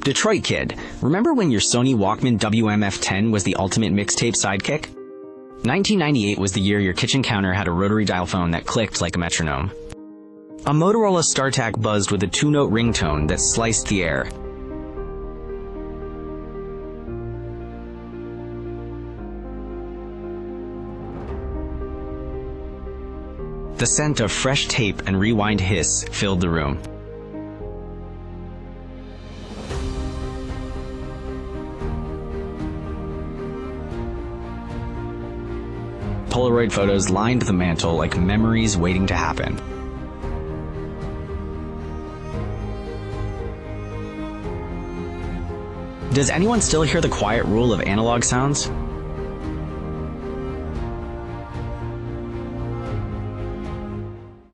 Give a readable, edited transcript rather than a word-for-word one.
Detroit kid, remember when your Sony Walkman WM-F10 was the ultimate mixtape sidekick? 1998 was the year your kitchen counter had a rotary-dial phone that clicked like a metronome. A Motorola StarTAC buzzed with a two-note ringtone that sliced the air. The scent of fresh tape and rewind hiss filled the room. Polaroid photos lined the mantle like memories waiting to happen. Does anyone still hear the quiet rule of analog sounds?